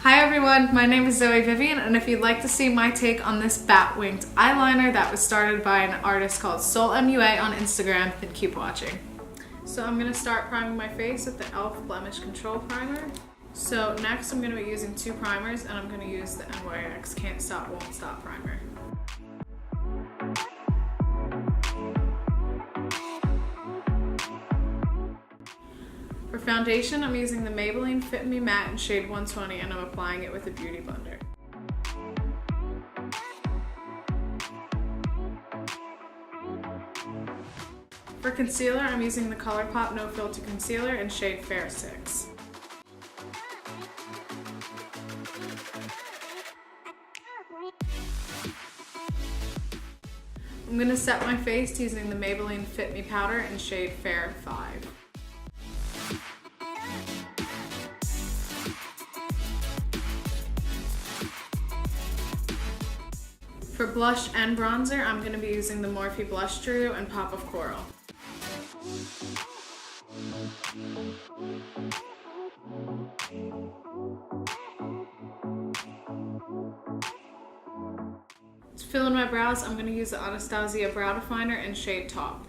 Hi everyone, my name is Zoe Vivian, and if you'd like to see my take on this bat-winged eyeliner that was started by an artist called Soul MUA on Instagram, then keep watching. So I'm going to start priming my face with the e.l.f. Blemish Control Primer. So next I'm going to be using two primers, and I'm going to use the NYX Can't Stop Won't Stop primer. For foundation, I'm using the Maybelline Fit Me Matte in shade 120, and I'm applying it with a beauty blender. For concealer, I'm using the Colourpop No Filter Concealer in shade Fair 6. I'm going to set my face using the Maybelline Fit Me Powder in shade Fair 5. For blush and bronzer, I'm going to be using the Morphe Blush Trio and Pop of Coral. To fill in my brows, I'm going to use the Anastasia Brow Definer in shade Taupe.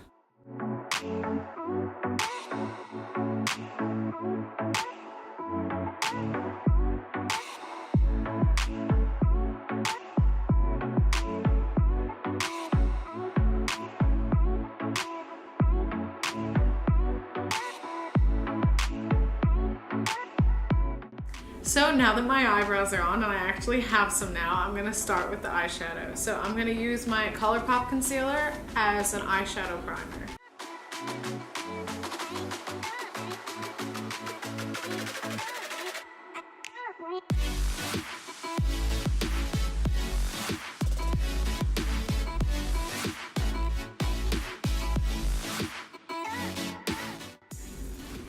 So now that my eyebrows are on, and I actually have some now, I'm going to start with the eyeshadow. So I'm going to use my Colourpop concealer as an eyeshadow primer.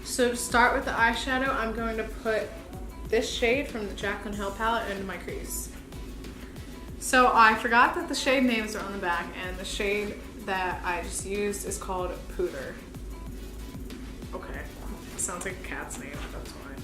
So to start with the eyeshadow, I'm going to put this shade from the Jaclyn palette into my crease. So I forgot that the shade names are on the back, and the shade that I just used is called Pooter. Okay, sounds like a cat's name, that's why.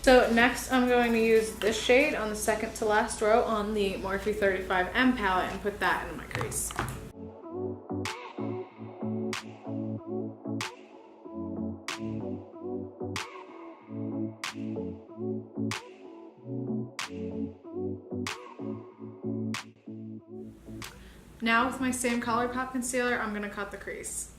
So next I'm going to use this shade on the second to last row on the Morphe 35M palette and put that into my crease. Now with my same Colourpop concealer, I'm going to cut the crease.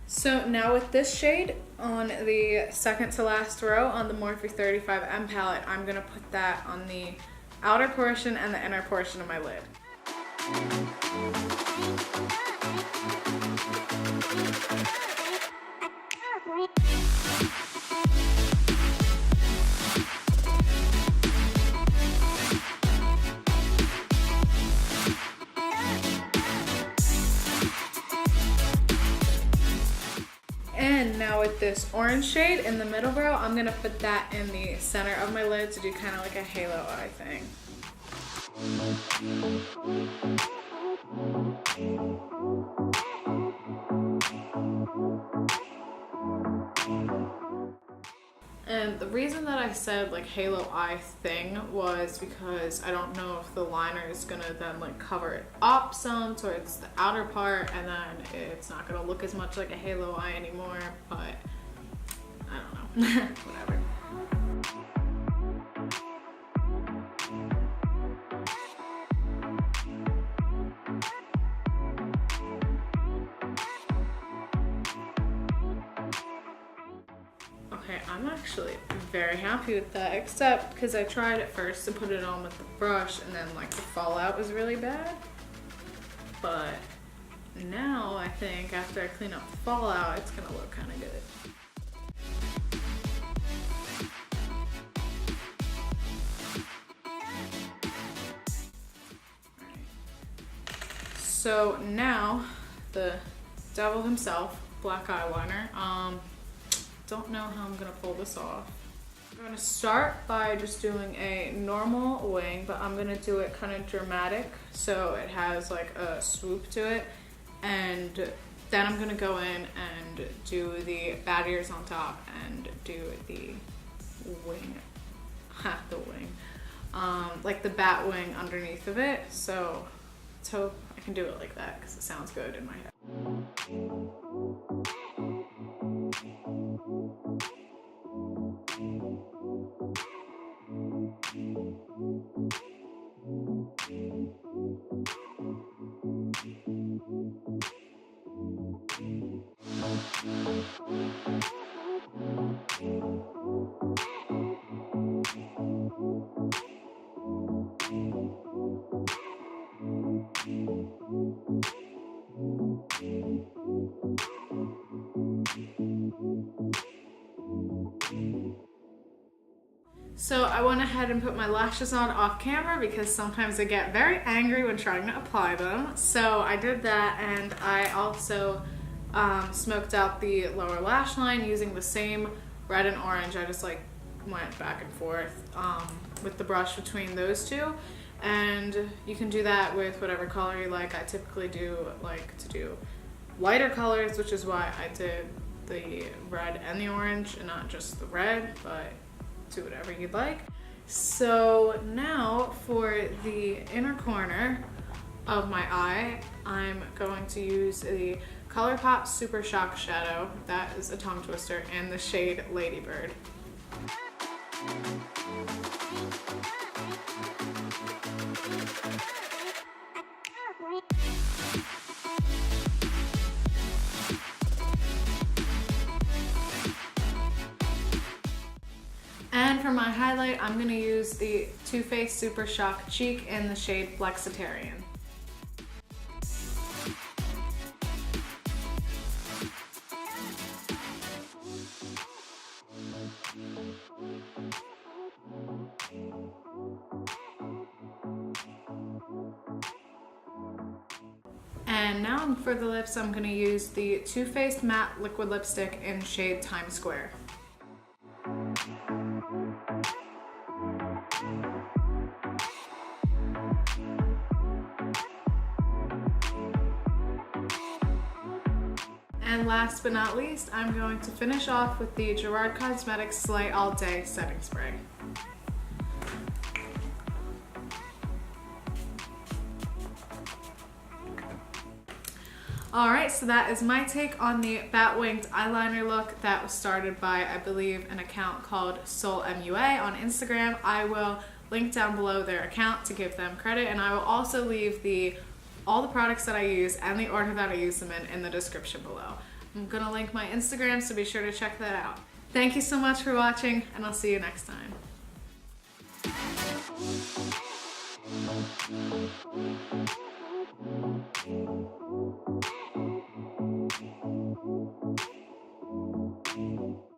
So now with this shade on the second to last row on the Morphe 35M palette, I'm going to put that on the outer portion and the inner portion of my lid. And now with this orange shade in the middle row, I'm going to put that in the center of my lid to do kind of like a halo eye thing. And the reason that I said like halo eye thing was because I don't know if the liner is gonna then like cover it up some towards the outer part, and then it's not gonna look as much like a halo eye anymore, but I don't know. Whatever. Okay, I'm actually actually very happy with that, except because I tried at first to put it on with the brush and then like the fallout was really bad. But now I think after I clean up the fallout, it's gonna look kind of good. So now the devil himself, black eyeliner. Don't know how I'm gonna pull this off. I'm gonna start by just doing a normal wing, but I'm gonna do it kind of dramatic so it has like a swoop to it. And then I'm gonna go in and do the bat ears on top and do the wing, the wing, like the bat wing underneath of it. So let's hope I can do it like that because it sounds good in my head. So I went ahead and put my lashes on off camera because sometimes I get very angry when trying to apply them. So I did that, and I also smoked out the lower lash line using the same red and orange. I just like went back and forth with the brush between those two. And you can do that with whatever color you like. I typically do like to do lighter colors, which is why I did the red and the orange and not just the red, but do whatever you'd like. So now for the inner corner of my eye, I'm going to use the Colourpop Super Shock Shadow. That is a tongue twister in the shade Ladybird. And for my highlight, I'm going to use the Too Faced Super Shock Cheek in the shade Flexitarian. And now for the lips, I'm going to use the Too Faced Matte Liquid Lipstick in shade Times Square. And last but not least, I'm going to finish off with the Gerard Cosmetics Slay All Day Setting Spray. Alright, so that is my take on the bat-winged eyeliner look that was started by, I believe, an account called Soul MUA on Instagram. I will link down below their account to give them credit, and I will also leave all the products that I use and the order that I use them in the description below. I'm going to link my Instagram, so be sure to check that out. Thank you so much for watching, and I'll see you next time.